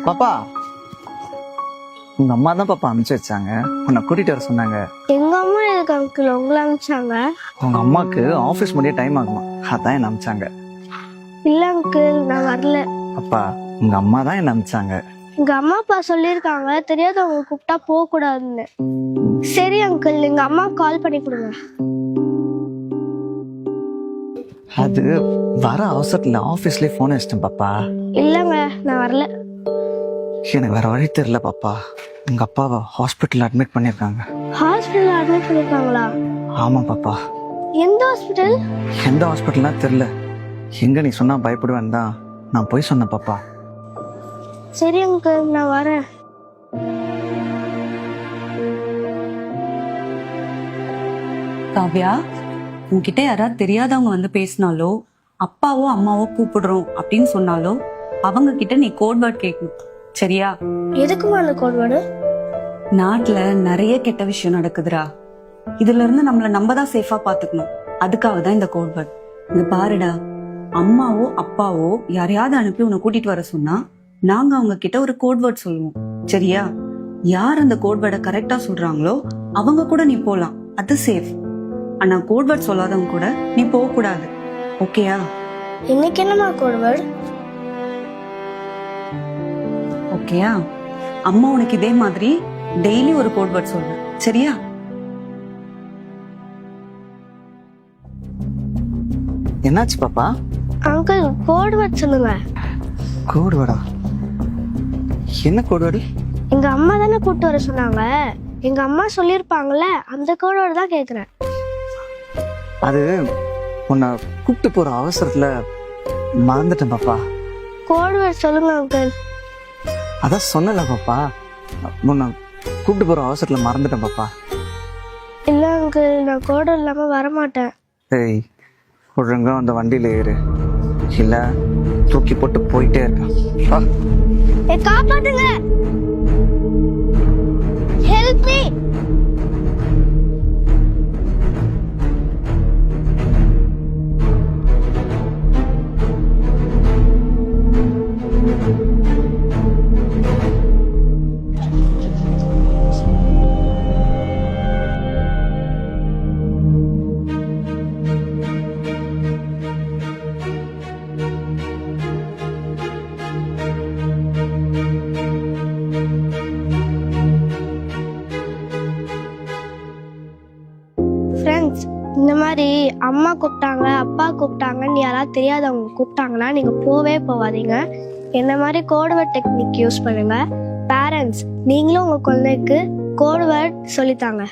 பாப்பா, உங்க அம்மா தான் பாப்பா அனுப்பிச்சு வச்சாங்க. உன்னை கூட்டிட்டு வர சொன்னாங்க. எங்க அம்மா எதுக்கு அங்கிள் உங்களை அனுப்பிச்சாங்க? உங்க அம்மாக்கு ஆபீஸ் முடிய டைம் ஆகுமா, அதான் என்ன அனுப்பிச்சாங்க. இல்ல அங்கிள், நான் வரல. அப்பா, உங்க அம்மா தான் என்ன அனுப்பிச்சாங்க. எங்க அம்மா அப்பா சொல்லியிருக்காங்க தெரியாதவங்க கூப்பிட்டா போக கூடாதுன்னு. சரி அங்கிள், எங்க அம்மா கால் பண்ணி கொடுங்க. அது வர அவசரத்துல ஆபீஸ்லயே போன் வச்சிட்டேன் பாப்பா. இல்லங்க, நான் வரல. எனக்கு வேற வழி தெரியல பாப்பா. உங்க அப்பாவை ஹாஸ்பிட்டல் அட்மிட் பண்ணிருக்காங்க. ஹாஸ்பிட்டல் அட்மிட் பண்ணிருக்காங்களா? ஆமா பாப்பா. எந்த ஹாஸ்பிட்டல்? எந்த ஹாஸ்பிட்டல்னா தெரியல. எங்க நீ சொன்னா பயப்படுவேன் தான் நான் போய் சொன்னேன் பாப்பா. சரி அங்கிள், நான் வரேன். காவ்யா, உன்கிட்ட யாராவது தெரியாதவங்க வந்து பேசினாலோ அப்பாவோ அம்மாவோ கூப்பிடுறோம் அப்படின்னு சொன்னாலோ அவங்க கிட்ட நீ கோட் வேர்ட் கேட்கணும், சரியா? எதுக்குமா அந்த கோட் வேர்டு? நாட்டுல நிறைய கெட்ட விஷயம் நடக்குதுடா. இதுல இருந்து நம்மள நம்ம தான் சேஃபா பாத்துக்கணும். அதுக்காக தான் இந்த கோட் வேர்ட். இங்க பாருடா, அம்மாவோ அப்பாவோ யாரையாவது அனுப்பி உன்னை கூட்டிட்டு வர சொன்னா நாங்க அவங்க கிட்ட ஒரு கோட் வேர்ட் சொல்லுவோம், சரியா? யார் அந்த கோட் வேர்டை கரெக்டா சொல்றாங்களோ அவங்க கூட நீ போலாம், அது சேஃப். ஆனா கோட் வேர்ட் சொல்லாதவங்க கூட நீ போக கூடாது, ஓகேயா? இன்னைக்கு என்னமா கோட் வேர்டு? ஓகேயா? அம்மா உனக்கு இதே மாதிரி டெய்லி ஒரு கோட் வேர்ட் சொல்லு, சரியா? என்னாச்சு பாப்பா? அங்கிள், கோட் வேர்ட் சொல்லுங்க. கோடு வேடா? என்ன கோடு வேடு? எங்க அம்மா தானே கூப்பிட்டு வர சொன்னாங்க. எங்க அம்மா சொல்லிருப்பாங்கல்ல, அந்த கோட் வேர்டு தான் கேக்குறேன். அது உன்னை கூப்பிட்டு போற அவசரத்துல மறந்துட்டேன் பாப்பா. கோட் வேர்ட் சொல்லுங்க அங்கிள். அதான் சொன்னல பாப்பா, உன்னை கூப்பிட்டு போற அவசரத்துல மறந்துட்டேன் பாப்பா. இல்ல அங்கிள், நான் கோட் இல்லாம வரமாட்டேன். ஏய், ஒழுங்கா அந்த வண்டியில ஏறு, இல்ல தூக்கி போட்டு போயிட்டே இருக்கேன். காப்பாத்துங்க, ஹெல்ப் மீ. ஃப்ரெண்ட்ஸ், இந்த மாதிரி அம்மா கூப்பிட்டாங்க அப்பா கூப்பிட்டாங்கன்னு யாராவது தெரியாதவங்க கூப்பிட்டாங்கன்னா நீங்க போவே போகாதீங்க. என்ன மாதிரி கோட் வேர்ட் டெக்னிக் யூஸ் பண்ணுங்க. பேரண்ட்ஸ், நீங்களும் உங்க குழந்தைக்கு கோட் வேர்ட் சொல்லித்தாங்க.